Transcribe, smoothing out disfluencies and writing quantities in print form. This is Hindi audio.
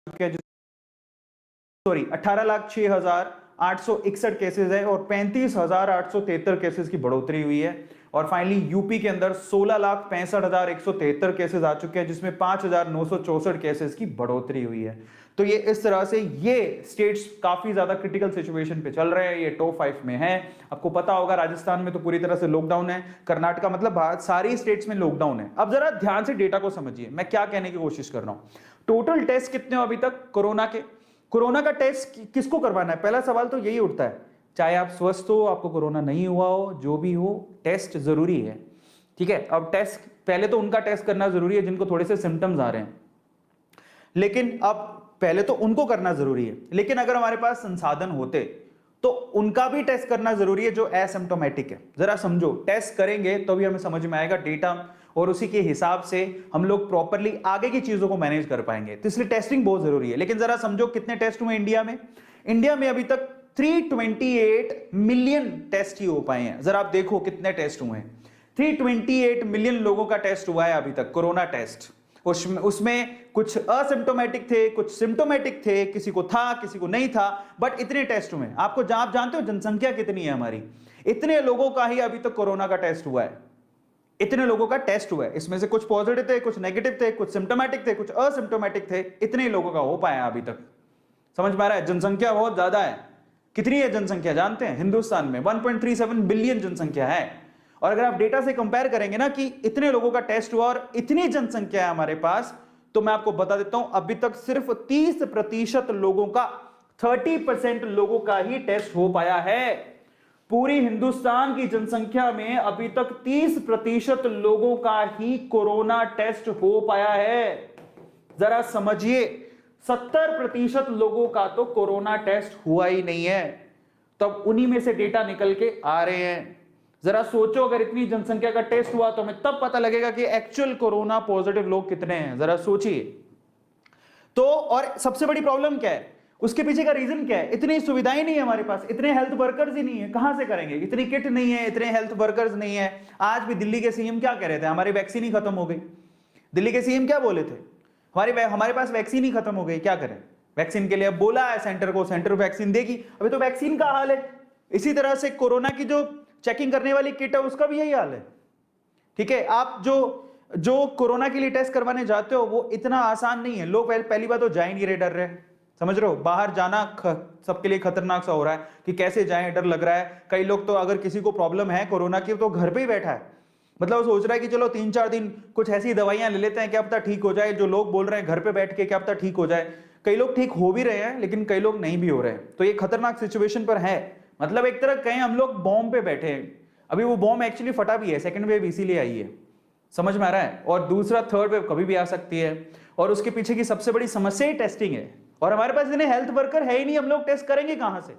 चुके हैं, सॉरी 18,06,861 केसेस है और 35,873 केसेस की बढ़ोतरी हुई है। और फाइनली यूपी के अंदर 16,65,173 केसेस आ चुके हैं, जिसमें 5,964 केसेस की बढ़ोतरी हुई है। तो ये इस तरह से ये स्टेट्स काफी ज्यादा क्रिटिकल सिचुएशन पे चल रहे हैं, ये टॉप 5 में है। आपको पता होगा राजस्थान में तो पूरी तरह से लॉकडाउन है, कर्नाटका मतलब भारत सारी स्टेट्स में लॉकडाउन है। अब जरा ध्यान से डेटा को समझिए, मैं क्या कहने की कोशिश कर रहा हूं। टोटल टेस्ट कितने हो अभी तक कोरोना के? कोरोना का टेस्ट किसको करवाना है? पहला सवाल तो यही उठता है, चाहे आप स्वस्थ हो, आपको कोरोना नहीं हुआ हो, जो भी हो, टेस्ट जरूरी है। ठीक है, अब टेस्ट पहले तो उनका टेस्ट करना जरूरी है जिनको थोड़े से सिम्टम्स आ रहे हैं, लेकिन अब पहले तो उनको करना जरूरी है। लेकिन अगर हमारे पास संसाधन होते तो उनका भी टेस्ट करना जरूरी है जो एसिम्प्टोमेटिक है। जरा समझो, टेस्ट करेंगे तो भी हमें समझ में आएगा डेटा, और उसी के हिसाब से हम लोग प्रॉपर्ली आगे की चीजों को मैनेज कर पाएंगे। तो इसलिए टेस्टिंग बहुत जरूरी है। लेकिन जरा समझो कितने टेस्ट हुए इंडिया में। इंडिया में अभी तक 328 मिलियन टेस्ट ही हो पाए हैं। जरा आप देखो कितने टेस्ट हुए हैं। 328 मिलियन लोगों का टेस्ट हुआ है अभी तक, कोरोना टेस्ट। उसमें कुछ असिम्टोमेटिक थे, कुछ सिम्टोमेटिक थे, किसी को था किसी को नहीं था, बट इतने टेस्ट हुए। आप जानते हो जनसंख्या कितनी है हमारी? इतने लोगों का ही अभी तक कोरोना का टेस्ट हुआ है। इतने लोगों का टेस्ट हुआ है, इसमें से कुछ पॉजिटिव थे, कुछ नेगेटिव थे, कुछ सिम्टोमेटिक थे, कुछ असिम्टोमेटिक थे। इतने लोगों का हो पाया अभी तक। समझ में आ रहा है? जनसंख्या बहुत ज्यादा है। कितनी है जनसंख्या जानते हैं? हिंदुस्तान में 1.37 बिलियन जनसंख्या है। और अगर आप डेटा से कंपेयर करेंगे ना कि इतने लोगों का टेस्ट हुआ और इतनी जनसंख्या है हमारे पास, तो मैं आपको बता देता हूं अभी तक सिर्फ 30% लोगों का, 30% लोगों का ही टेस्ट हो पाया है। पूरी हिंदुस्तान की जनसंख्या में अभी तक 30% लोगों का ही कोरोना टेस्ट हो पाया है। जरा समझिए, 70% लोगों का तो कोरोना टेस्ट हुआ ही नहीं है। तब उन्हीं में से डेटा निकल के आ रहे हैं। जरा सोचो, अगर इतनी जनसंख्या का टेस्ट हुआ तो हमें तब पता लगेगा कि एक्चुअल कोरोना पॉजिटिव लोग कितने हैं। जरा सोचिए। तो और सबसे बड़ी प्रॉब्लम क्या है, उसके पीछे का रीजन क्या है? इतनी सुविधाएं नहीं है हमारे पास, इतने हेल्थ वर्कर्स ही नहीं है। कहां से करेंगे? इतनी किट नहीं है, इतने हेल्थ वर्कर्स नहीं है। आज भी दिल्ली के सीएम क्या कह रहे थे? हमारी वैक्सीन ही खत्म हो गई। दिल्ली के सीएम क्या बोले थे? हमारे पास वैक्सीन ही खत्म हो गई। क्या करें? वैक्सीन के लिए अब बोला है सेंटर को, सेंटर वैक्सीन देगी। अभी तो वैक्सीन का हाल है। इसी तरह से कोरोना की जो चेकिंग करने वाली किट है उसका भी यही हाल है। ठीक है, आप जो कोरोना के लिए टेस्ट करवाने जाते हो वो इतना आसान नहीं है। लोग पहली बात तो जा ही नहीं रहे, डर रहे। समझ रहे हो? बाहर जाना सबके लिए खतरनाक सा हो रहा है कि कैसे जाएं, डर लग रहा है। कई लोग तो अगर किसी को प्रॉब्लम है कोरोना की तो घर पे ही बैठा है, मतलब वो सोच रहा है कि चलो 3-4 दिन कुछ ऐसी दवाइयां ले लेते हैं, क्या पता ठीक हो जाए। जो लोग बोल रहे हैं घर पे बैठ के क्या पता ठीक हो जाए। कई लोग ठीक हो भी रहे हैं लेकिन कई लोग नहीं भी हो रहे हैं। तो ये खतरनाक सिचुएशन पर है। मतलब एक तरह कहें हम लोग बॉम्ब पे बैठे हैं। अभी वो बॉम्ब एक्चुअली फटा भी है, सेकंड वेव इसीलिए आई है। समझ में आ रहा है? और दूसरा थर्ड वेव कभी भी आ सकती है। और उसके पीछे की सबसे बड़ी समस्या ही टेस्टिंग है। और हमारे पास इतने हेल्थ वर्कर है ही नहीं, हम लोग टेस्ट करेंगे कहां से?